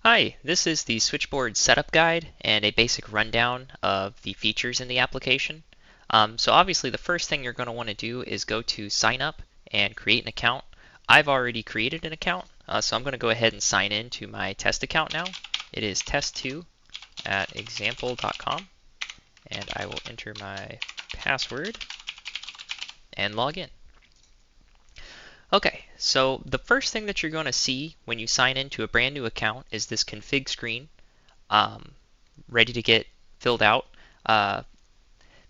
Hi, this is the Switchboard setup guide and a basic rundown of the features in the application. So obviously the first thing you're going to want to do is go to sign up and create an account. I've already created an account, so I'm going to go ahead and sign in to my test account now. It is test2 at example.com, and I will enter my password and log in. Okay, so the first thing that you're going to see when you sign into a brand new account is this config screen ready to get filled out. Uh,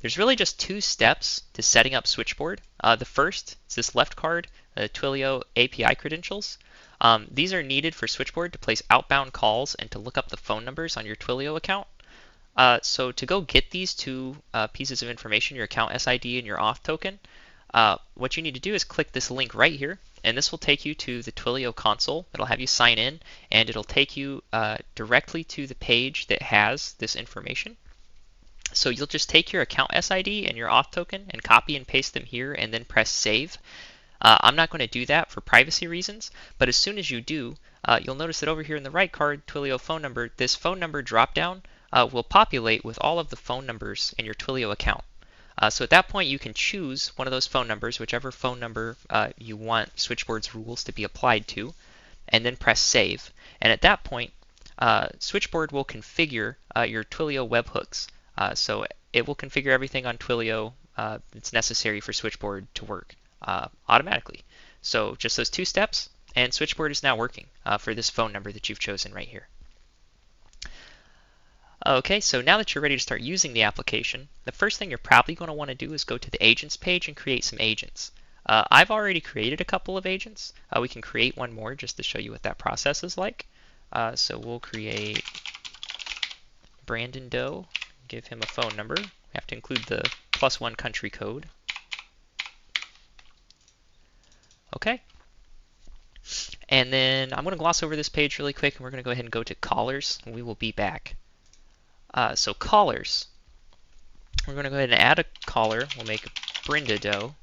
there's really just two steps to setting up Switchboard. The first is this left card, Twilio API credentials. These are needed for Switchboard to place outbound calls and to look up the phone numbers on your Twilio account. So to go get these two pieces of information, your account SID and your auth token, what you need to do is click this link right here, and this will take you to the Twilio console. It'll have you sign in, and it'll take you directly to the page that has this information. So you'll just take your account SID and your auth token and copy and paste them here and then press save. I'm not going to do that for privacy reasons, but as soon as you do, you'll notice that over here in the right card, Twilio phone number, this phone number dropdown will populate with all of the phone numbers in your Twilio account. So at that point, you can choose one of those phone numbers, whichever phone number you want Switchboard's rules to be applied to, and then press save. And at that point, Switchboard will configure your Twilio webhooks. So it will configure everything on Twilio that's necessary for Switchboard to work automatically. So just those two steps, and Switchboard is now working for this phone number that you've chosen right here. Okay, so now that you're ready to start using the application, the first thing you're probably going to want to do is go to the agents page and create some agents. I've already created a couple of agents. We can create one more just to show you what that process is like. So we'll create Brandon Doe, give him a phone number. We have to include the +1 country code. Okay. And then I'm going to gloss over this page really quick, and we're going to go ahead and go to callers, and we will be back. So callers, we're going to go ahead and add a caller. We'll make Brenda Doe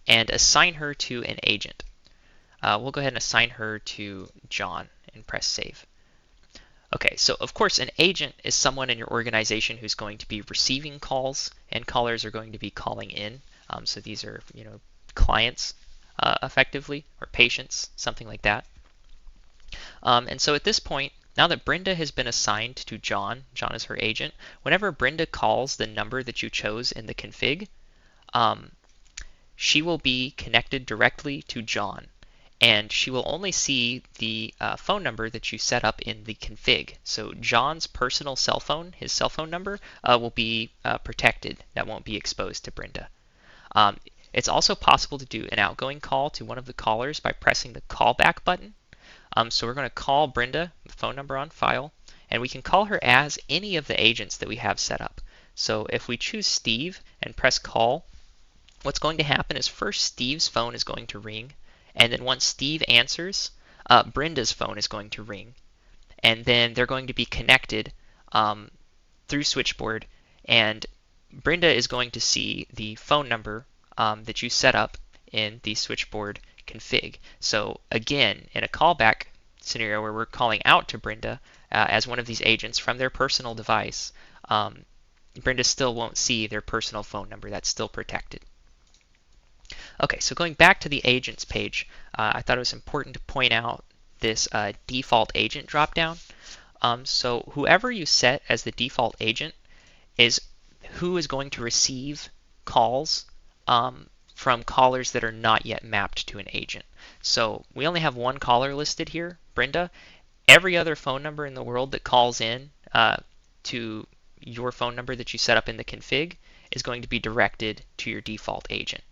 and assign her to an agent. We'll go ahead and assign her to John and press save. Okay, so of course an agent is someone in your organization who's going to be receiving calls, and callers are going to be calling in. So these are, clients effectively, or patients, something like that. And so at this point, now that Brenda has been assigned to John, John is her agent, whenever Brenda calls the number that you chose in the config, she will be connected directly to John, and she will only see the phone number that you set up in the config. So John's personal cell phone, his cell phone number, will be protected. That won't be exposed to Brenda. It's also possible to do an outgoing call to one of the callers by pressing the callback button. So we're going to call Brenda, the phone number on file, and we can call her as any of the agents that we have set up. So if we choose Steve and press call, what's going to happen is first Steve's phone is going to ring, and then once Steve answers, Brenda's phone is going to ring, and then they're going to be connected through Switchboard, and Brenda is going to see the phone number that you set up in the Switchboard config. So again, in a callback scenario where we're calling out to Brenda as one of these agents from their personal device, Brenda still won't see their personal phone number. That's still protected. Okay, so going back to the agents page, I thought it was important to point out this default agent dropdown. So whoever you set as the default agent is who is going to receive calls from callers that are not yet mapped to an agent. So we only have one caller listed here, Brenda. Every other phone number in the world that calls in to your phone number that you set up in the config is going to be directed to your default agent.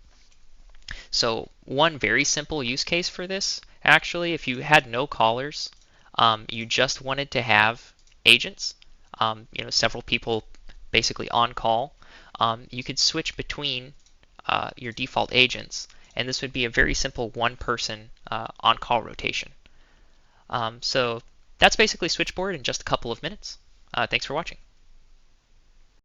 So one very simple use case for this, actually, if you had no callers, you just wanted to have agents, several people basically on call, you could switch between your default agents, and this would be a very simple one-person on-call rotation. So that's basically Switchboard in just a couple of minutes. Thanks for watching.